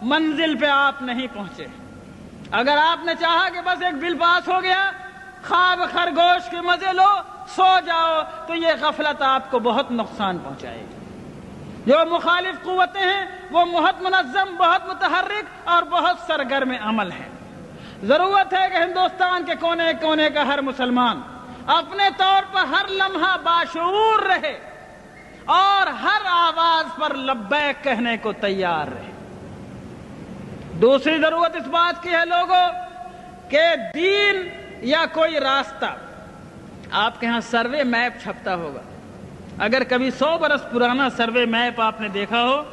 منزل پہ آپ نہیں پہنچے۔ اگر آپ نے چاہا کہ بس ایک بل پاس ہو گیا، خواب خرگوش کے مزے لو، سو جاؤ، تو یہ غفلت آپ کو بہت نقصان پہنچائے گی۔ جو مخالف قوتیں ہیں وہ بہت منظم، بہت متحرک اور بہت سرگرم عمل ہیں۔ ضرورت ہے کہ ہندوستان کے کونے کونے کا ہر مسلمان اپنے طور پر ہر لمحہ باشعور رہے اور ہر آواز پر لبیک کہنے کو تیار رہے۔ دوسری ضرورت اس بات کی ہے لوگوں کہ دین یا کوئی راستہ، آپ کے ہاں سروے میپ چھپتا ہوگا، اگر کبھی 100 برس پرانا سروے میپ آپ نے دیکھا ہو،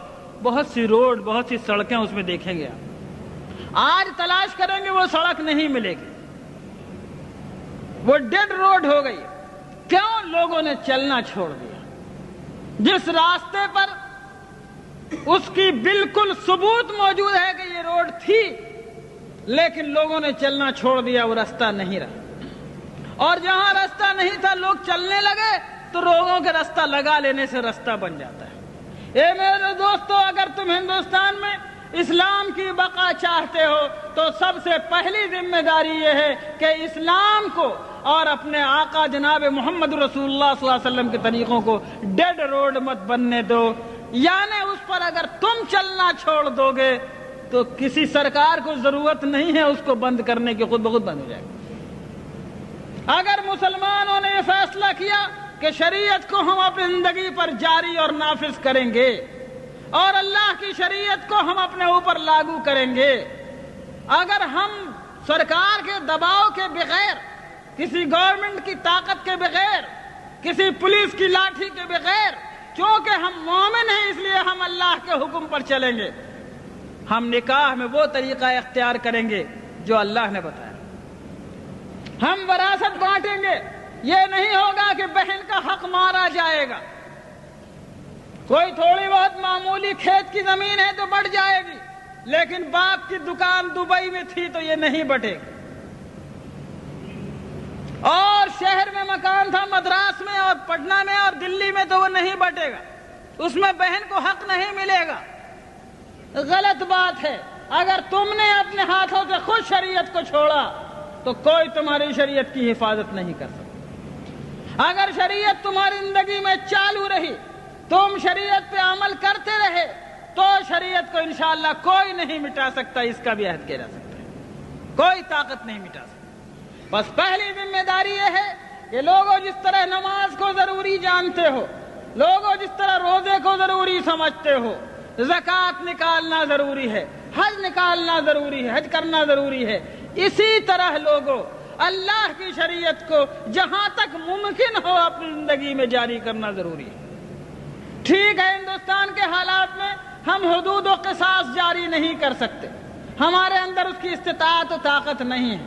بہت سی روڈ، بہت سی سڑکیں اس میں دیکھیں گے۔ آج تلاش کریں گے وہ سڑک نہیں ملے گی، وہ ڈیڈ روڈ ہو گئی۔ کیوں؟ لوگوں نے چلنا چھوڑ دیا۔ جس راستے پر اس کی بالکل ثبوت موجود ہے کہ یہ روڈ تھی، لیکن لوگوں نے چلنا چھوڑ دیا، وہ راستہ نہیں رہا۔ اور جہاں راستہ نہیں تھا لوگ چلنے لگے تو لوگوں کے راستہ لگا لینے سے راستہ بن جاتا ہے۔ اے میرے دوستو، اگر تم ہندوستان میں اسلام کی بقا چاہتے ہو تو سب سے پہلی ذمہ داری یہ ہے کہ اسلام کو اور اپنے آقا جناب محمد رسول اللہ صلی اللہ علیہ وسلم کے طریقوں کو ڈیڈ روڈ مت بننے دو۔ یعنی اس پر اگر تم چلنا چھوڑ دو گے تو کسی سرکار کو ضرورت نہیں ہے اس کو بند کرنے کی، خود بخود بند ہو جائے گا۔ اگر مسلمانوں نے یہ فیصلہ کیا کہ شریعت کو ہم اپنی زندگی پر جاری اور نافذ کریں گے اور اللہ کی شریعت کو ہم اپنے اوپر لاگو کریں گے، اگر ہم سرکار کے دباؤ کے بغیر، کسی گورنمنٹ کی طاقت کے بغیر، کسی پولیس کی لاٹھی کے بغیر، کیونکہ ہم مومن ہیں اس لیے ہم اللہ کے حکم پر چلیں گے، ہم نکاح میں وہ طریقہ اختیار کریں گے جو اللہ نے بتایا۔ ہم وراثت بانٹیں گے، یہ نہیں ہوگا کہ بہن کا حق مارا جائے گا۔ کوئی تھوڑی بہت معمولی کھیت کی زمین ہے تو بٹ جائے گی، لیکن باپ کی دکان دبئی میں تھی تو یہ نہیں بٹے گی۔ اور شہر میں مکان تھا، مدراس میں اور پٹنہ میں اور دلی میں، تو وہ نہیں بٹے گا، اس میں بہن کو حق نہیں ملے گا۔ غلط بات ہے۔ اگر تم نے اپنے ہاتھوں سے خود شریعت کو چھوڑا تو کوئی تمہاری شریعت کی حفاظت نہیں کر سکتا۔ اگر شریعت تمہاری زندگی میں چالو رہی، تم شریعت پہ عمل کرتے رہے، تو شریعت کو انشاءاللہ کوئی نہیں مٹا سکتا، اس کا بھی عہد کیا جا سکتا ہے، کوئی طاقت نہیں مٹا سکتا۔ بس پہلی ذمہ داری یہ ہے کہ لوگوں جس طرح نماز کو ضروری جانتے ہو، لوگوں جس طرح روزے کو ضروری سمجھتے ہو، زکوٰۃ نکالنا ضروری ہے، حج نکالنا ضروری ہے، حج کرنا ضروری ہے، اسی طرح لوگوں اللہ کی شریعت کو جہاں تک ممکن ہو اپنی زندگی میں جاری کرنا ضروری ہے۔ ٹھیک ہے، ہندوستان کے حالات میں ہم حدود و قصاص جاری نہیں کر سکتے، ہمارے اندر اس کی استطاعت و طاقت نہیں ہے،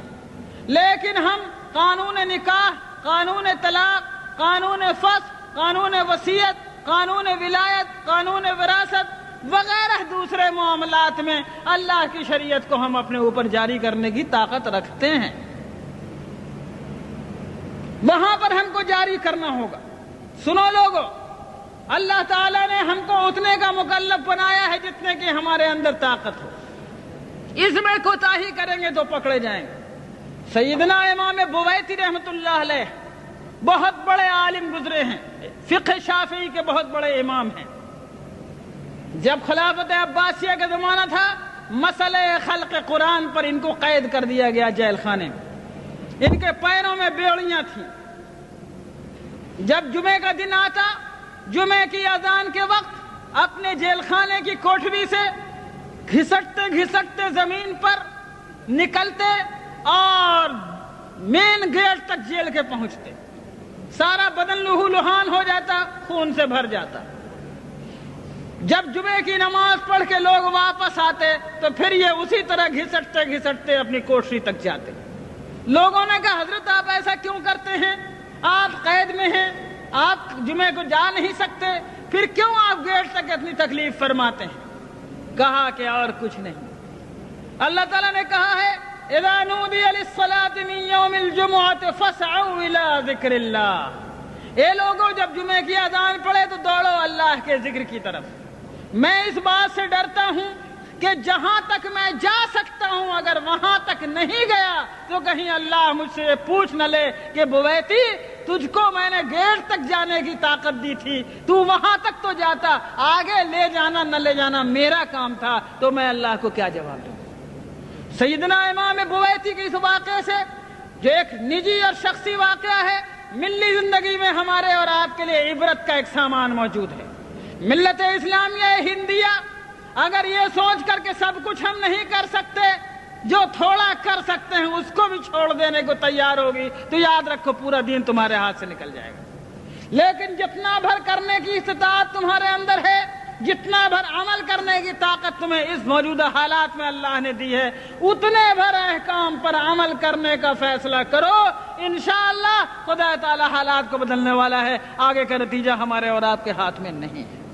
لیکن ہم قانون نکاح، قانون طلاق، قانون فسخ، قانون وصیت، قانون ولایت، قانون وراثت وغیرہ دوسرے معاملات میں اللہ کی شریعت کو ہم اپنے اوپر جاری کرنے کی طاقت رکھتے ہیں، وہاں پر ہم کو جاری کرنا ہوگا۔ سنو لوگوں، اللہ تعالیٰ نے ہم کو اتنے کا مکلف بنایا ہے جتنے کی ہمارے اندر طاقت ہو، اس میں کوتاہی کریں گے تو پکڑے جائیں گے۔ سیدنا امام بویتی رحمۃ اللہ علیہ بہت بڑے عالم گزرے ہیں، فقہ شافعی کے بہت بڑے امام ہیں۔ جب خلافت عباسیہ کا زمانہ تھا، مسئلہ خلق قرآن پر ان کو قید کر دیا گیا جیل خانے میں، ان کے پیروں میں بیڑیاں تھیں۔ جب جمعے کا دن آتا، جمعے کی اذان کے وقت اپنے جیل خانے کی کوٹھری سے گھسٹتے گھسٹتے زمین پر نکلتے اور مین گیٹ تک جیل کے پہنچتے، سارا بدن لہو لہان ہو جاتا، خون سے بھر جاتا۔ جب جمعے کی نماز پڑھ کے لوگ واپس آتے تو پھر یہ اسی طرح گھسٹتے گھسٹتے اپنی کوٹھری تک جاتے۔ لوگوں نے کہا حضرت آپ ایسا کیوں کرتے ہیں؟ آپ قید میں ہیں، آپ جمعے کو جا نہیں سکتے، پھر کیوں آپ گیٹ تک اتنی تکلیف فرماتے ہیں؟ کہا کہ اور کچھ نہیں، اللہ تعالیٰ نے کہا ہے اذا نودی للصلاة من یوم الجمعة فاسعوا الى ذکر اللہ۔ اے لوگوں، جب جمعے کی اذان پڑھے تو دوڑو اللہ کے ذکر کی طرف۔ میں اس بات سے ڈرتا ہوں کہ جہاں تک میں جا سکتا ہوں اگر وہاں تک نہیں گیا تو کہیں اللہ مجھ سے پوچھ نہ لے کہ بویتی تجھ کو میں نے گیٹ تک جانے کی طاقت دی تھی، تو وہاں تک تو جاتا، آگے لے جانا نہ لے جانا میرا کام تھا، تو میں اللہ کو کیا جواب دوں۔ سیدنا امام بویتی کے اس واقعے سے جو ایک نجی اور شخصی واقعہ ہے، ملی زندگی میں ہمارے اور آپ کے لیے عبرت کا ایک سامان موجود ہے۔ ملت اسلامیہ ہندیہ اگر یہ سوچ کر کے سب کچھ ہم نہیں کر سکتے، جو تھوڑا کر سکتے ہیں اس کو بھی چھوڑ دینے کو تیار ہوگی تو یاد رکھو پورا دین تمہارے ہاتھ سے نکل جائے گا۔ لیکن جتنا بھر کرنے کی استطاعت تمہارے اندر ہے، جتنا بھر عمل کرنے کی طاقت تمہیں اس موجودہ حالات میں اللہ نے دی ہے، اتنے بھر احکام پر عمل کرنے کا فیصلہ کرو، انشاءاللہ خدا تعالی حالات کو بدلنے والا ہے۔ آگے کا نتیجہ ہمارے اور آپ کے ہاتھ میں نہیں ہے۔